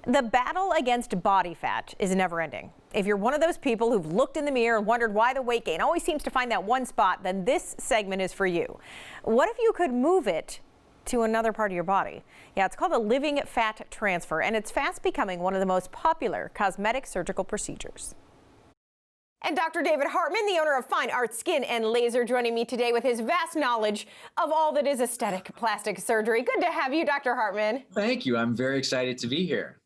The battle against body fat is never ending. If you're one of those people who've looked in the mirror and wondered why the weight gain always seems to find that one spot, then this segment is for you. What if you could move it to another part of your body? Yeah, it's called a living fat transfer, and it's fast becoming one of the most popular cosmetic surgical procedures. And Dr. David Hartman, the owner of Fine Art Skin and Laser, joining me today with his vast knowledge of all that is aesthetic plastic surgery. Good to have you, Dr. Hartman. Thank you. I'm very excited to be here.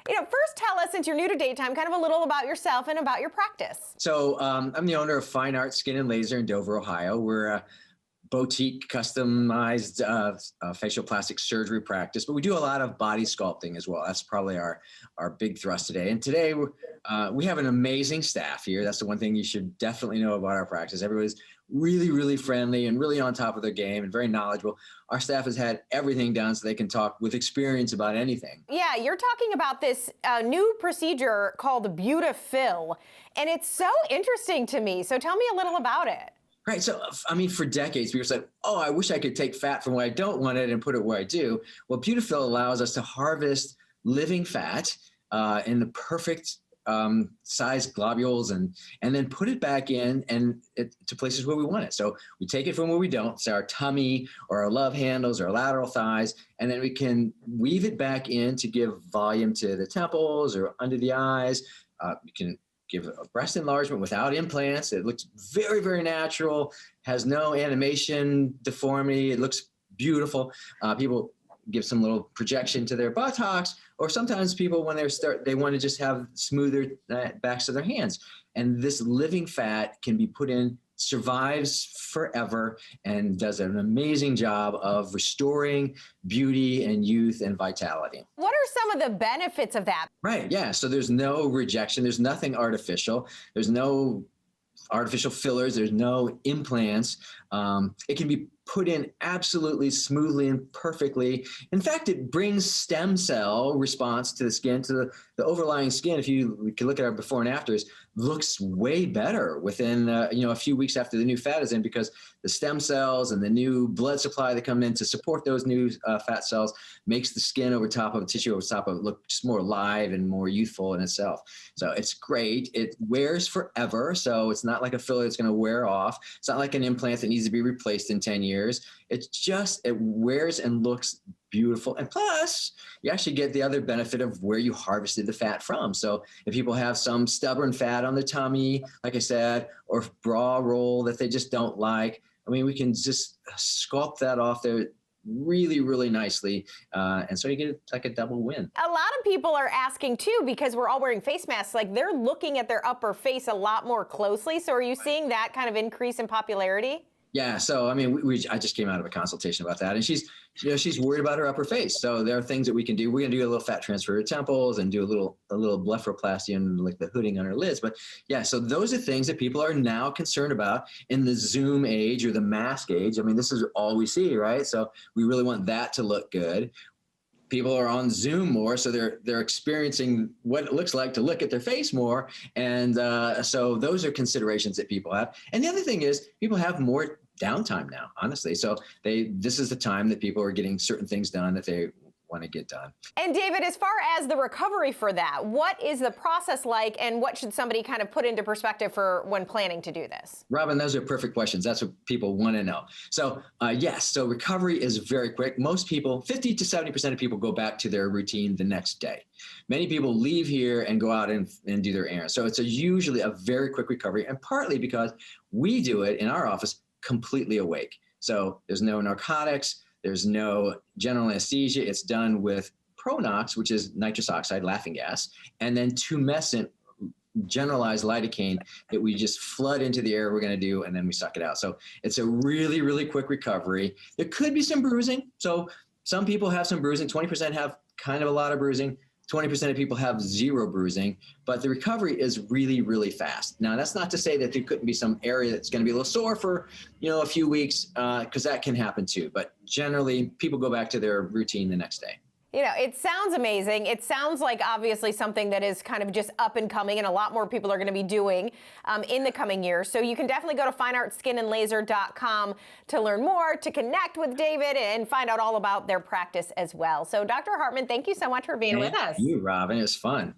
You know, first tell us, since you're new to Daytime, kind of a little about yourself and about your practice. So I'm the owner of Fine Art Skin and Laser in Dover, Ohio. We're a boutique customized facial plastic surgery practice, but we do a lot of body sculpting as well. That's probably our big thrust today. And today we have an amazing staff here. That's the one thing you should definitely know about our practice. Everybody's really, really friendly and really on top of their game and very knowledgeable. Our staff has had everything done so they can talk with experience about anything. Yeah, you're talking about this new procedure called Butafill, and it's so interesting to me. So tell me a little about it. Right. So, I mean, for decades, people said, oh, I wish I could take fat from where I don't want it and put it where I do. Well, Butafill allows us to harvest living fat in the perfect size globules and then put it back in to places where we want it. So we take it from where we don't, so our tummy or our love handles or lateral thighs, and then we can weave it back in to give volume to the temples or under the eyes. We can give a breast enlargement without implants. It looks very, very natural, has no animation deformity. It looks beautiful. People give some little projection to their buttocks, or sometimes people, when they want to just have smoother backs of their hands. And this living fat can be put in, survives forever, and does an amazing job of restoring beauty and youth and vitality. What are some of the benefits of that? Right, yeah, so there's no rejection, there's nothing artificial, there's no artificial fillers, there's no implants. It can be put in absolutely smoothly and perfectly. In fact, it brings stem cell response to the skin, to the overlying skin. If you can look at our before and afters, looks way better within a few weeks after the new fat is in, because the stem cells and the new blood supply that come in to support those new fat cells makes the skin over top of the tissue over top of it look just more alive and more youthful in itself. So it's great. It wears forever, so it's not like a filler that's going to wear off. It's not like an implant that needs to be replaced in 10 years. It wears and looks beautiful. And plus, you actually get the other benefit of where you harvested the fat from. So if people have some stubborn fat on the tummy, like I said, or bra roll that they just don't like, I mean, we can just sculpt that off there really, really nicely. And so you get like a double win. A lot of people are asking too, because we're all wearing face masks, like they're looking at their upper face a lot more closely. So are you seeing that kind of increase in popularity? Yeah, so I mean, I just came out of a consultation about that, and she's worried about her upper face. So there are things that we can do. We're gonna do a little fat transfer to temples and do a little blepharoplasty and like the hooding on her lids. But yeah, so those are things that people are now concerned about in the Zoom age or the mask age. I mean, this is all we see, right? So we really want that to look good. People are on Zoom more, so they're experiencing what it looks like to look at their face more, and so those are considerations that people have. And the other thing is, people have more downtime now, honestly. So this is the time that people are getting certain things done that they want to get done. And David, as far as the recovery for that, what is the process like, and what should somebody kind of put into perspective for when planning to do this? Robin, those are perfect questions. That's what people want to know. So yes, so recovery is very quick. Most people, 50 to 70% of people go back to their routine the next day. Many people leave here and go out and do their errands. So it's usually a very quick recovery, and partly because we do it in our office completely awake. So there's no narcotics, there's no general anesthesia. It's done with Pronox, which is nitrous oxide, laughing gas, and then tumescent, generalized lidocaine that we just flood into the air we're going to do, and then we suck it out. So it's a really, really quick recovery. There could be some bruising. So some people have some bruising. 20% have kind of a lot of bruising. 20% of people have zero bruising, but the recovery is really, really fast. Now, that's not to say that there couldn't be some area that's going to be a little sore for, a few weeks, because that can happen too. But generally, people go back to their routine the next day. You know, it sounds amazing. It sounds like obviously something that is kind of just up and coming and a lot more people are going to be doing in the coming years. So you can definitely go to fineartskinandlaser.com to learn more, to connect with David and find out all about their practice as well. So Dr. Hartman, thank you so much for being with us. Thank you, Robin. It was fun.